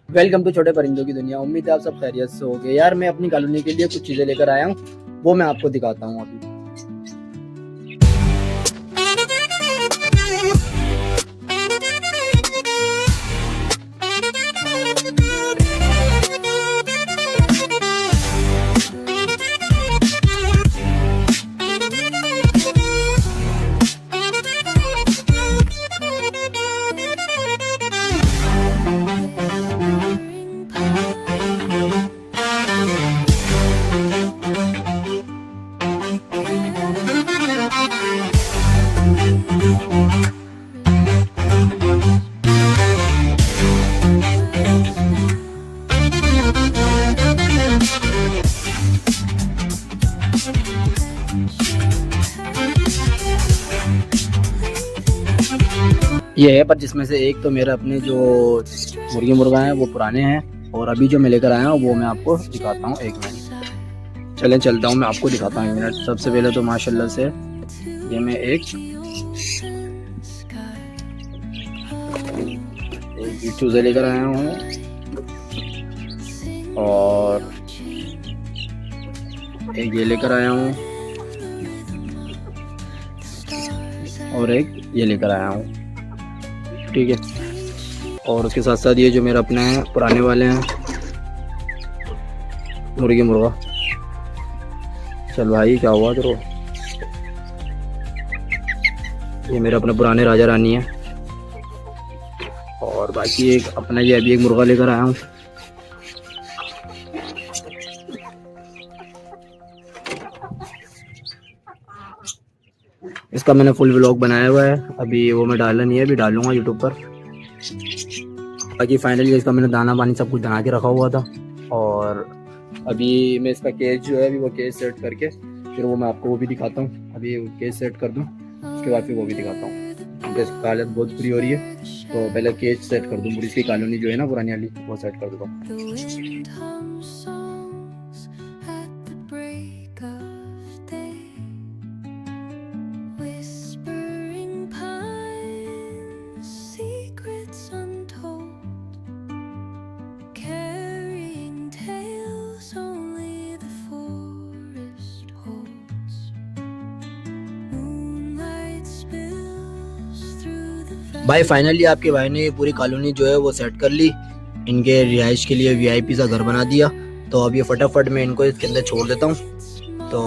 Welcome to छोटे परिंदों की दुनिया। उम्मीद है आप सब खैरियत से होंगे। यार मैं अपनी कॉलोनी के लिए कुछ चीजें लेकर आया हूँ, वो मैं आपको दिखाता हूँ अभी। ये है, पर जिसमें से एक तो मेरा अपने जो मुर्गी मुर्गा हैं वो पुराने हैं, और अभी जो मैं लेकर आया हूँ वो मैं आपको दिखाता हूँ। एक मिनट चलें चलता हूँ, मैं आपको दिखाता हूँ। एक मिनट। सबसे पहले तो माशाल्लाह से ये मैं एक चूजे लेकर आया हूँ, और एक ये लेकर आया हूँ, और एक ये लेकर आया हूँ। ठीक है। और उसके साथ साथ ये जो मेरा अपना है पुराने वाले हैं मुर्गी मुर्गा। चल भाई क्या हुआ तेरे? ये मेरा अपना पुराने राजा रानी है, और बाकी एक अपना ये अभी एक मुर्गा लेकर आया हूँ। इसका मैंने फुल व्लॉग बनाया हुआ है, अभी वो मैं डाला नहीं है, अभी डालूंगा यूट्यूब पर। बाकी फाइनली इसका मैंने दाना पानी सब कुछ बना के रखा हुआ था, और अभी मैं इसका केज जो है अभी वो केज सेट करके फिर वो मैं आपको वो भी दिखाता हूँ। अभी केज सेट कर दूँ, उसके बाद फिर वो भी दिखाता हूँ, क्योंकि इसकी हालत बहुत बुरी हो रही है। तो पहले केज सेट कर दूँ, पूरी इसकी कॉलोनी जो है ना पुरानी वाली वो सेट कर दूँगा। भाई फाइनली आपके भाई ने पूरी कॉलोनी जो है वो सेट कर ली, इनके रिहाइश के लिए वीआईपी सा घर बना दिया। तो अब ये फटाफट मैं इनको इसके अंदर छोड़ देता हूँ, तो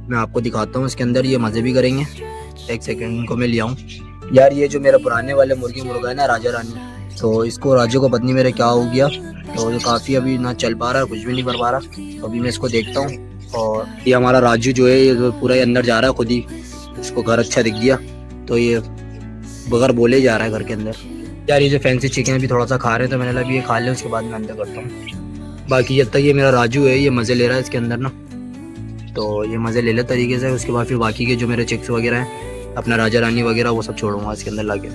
मैं आपको दिखाता हूँ इसके अंदर ये मज़े भी करेंगे। एक सेकंड इनको मैं ले आऊँ। यार ये जो मेरा पुराने वाले मुर्गी मुर्गा है ना राजा रानी, तो इसको राजू को पत्नी मेरे क्या हो गया, तो ये काफ़ी अभी ना चल पा रहा है, कुछ भी नहीं कर पा रहा। तो अभी मैं इसको देखता हूँ। और ये हमारा राजू जो है ये पूरा ही अंदर जा रहा है खुद ही, इसको घर अच्छा दिख गया तो ये बगैर बोले ही जा रहा है घर के अंदर। यार ये जो फैंसी चिकन अभी थोड़ा सा खा रहे हैं, तो मैंने लगा ये खा लें उसके बाद मैं अंदर करता हूँ। बाकी जब तक ये मेरा राजू है ये मज़े ले रहा है इसके अंदर ना, तो ये मज़े ले ले तरीके से। उसके बाद फिर बाकी के जो मेरे चिक्स वगैरह हैं, अपना राजा रानी वगैरह, वो सब छोड़ूंगा इसके अंदर लाके।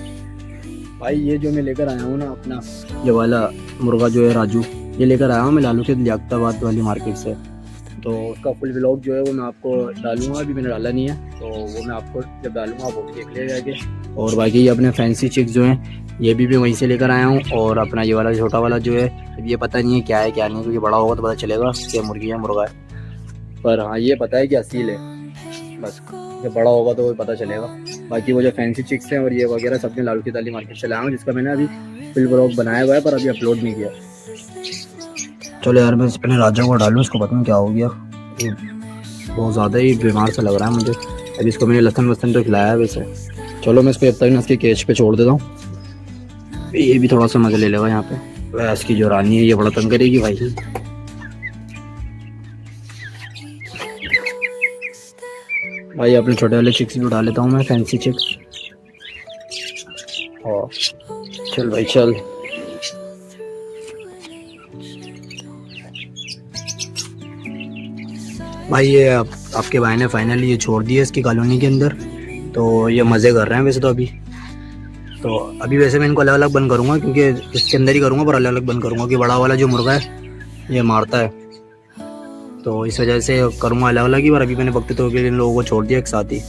भाई ये जो मैं लेकर आया हूँ ना अपना ये वाला मुर्गा जो है राजू, ये लेकर आया हूँ मैं लालू के लियाकताबाद वाली मार्केट से। तो उसका फुल व्लॉग जो है वो मैं आपको डालूंगा, अभी मैंने डाला नहीं है, तो वो मैं आपको जब डालूंगा वो भी देख लेगा आगे। और बाकी ये अपने फैंसी चिक्स जो हैं ये भी वहीं से लेकर आया हूँ, और अपना ये वाला छोटा वाला जो है अब ये पता नहीं है क्या है क्या नहीं, क्योंकि बड़ा होगा तो पता चलेगा कि मुर्गी है मुर्गा है। पर हाँ ये पता है कि असील है, बस जब बड़ा होगा तो वो पता चलेगा। बाकी वो जो फैंसी चिक्स हैं और ये वगैरह सब मैं लालू की ताली मार्केट से लाया हूँ, जिसका मैंने अभी फुल व्लॉग बनाया हुआ है पर अभी अपलोड नहीं किया। चलो यार मैं अपने राजा को डालूँ, इसको पता नहीं क्या हो गया, बहुत ज़्यादा ही बीमार सा लग रहा है मुझे। अभी इसको मैंने लहसुन वसन तो खिलाया है वैसे। चलो मैं इसको जब तक ना इसके केज पे छोड़ देता हूँ, ये भी थोड़ा सा मज़ा ले लेगा यहाँ पे। वह इसकी जो रानी है ये बड़ा तंग करेगी भाई। भाई अपने छोटे वाले चिक्स भी उठा लेता हूँ मैं, फैंसी चिक्स। और चल भाई चल। भाई ये आपके भाई ने फाइनली ये छोड़ दिया इसकी कॉलोनी के अंदर, तो ये मज़े कर रहे हैं वैसे तो अभी वैसे मैं इनको अलग अलग बंद करूँगा, क्योंकि इसके अंदर ही करूँगा पर अलग अलग बंद करूँगा, कि बड़ा वाला जो मुर्गा है ये मारता है, तो इस वजह से करूँगा अलग अलग ही। और अभी मैंने वक्त तो इन लोगों को छोड़ दिया एक साथ ही।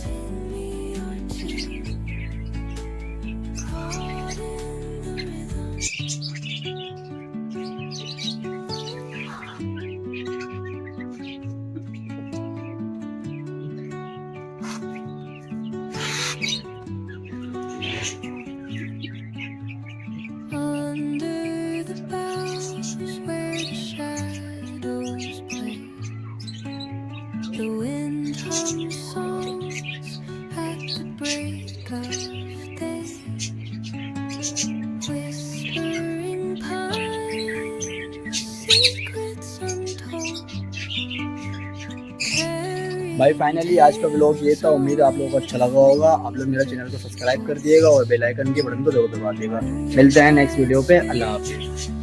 भाई फाइनली आज का व्लॉग ये था। उम्मीद है आप लोगों को अच्छा लगा होगा। आप लोग मेरा चैनल को सब्सक्राइब कर दिएगा और बेल आइकन के बटन को जरूर दबा दिएगा। मिलते हैं नेक्स्ट वीडियो पे। अल्लाह हाफिज़।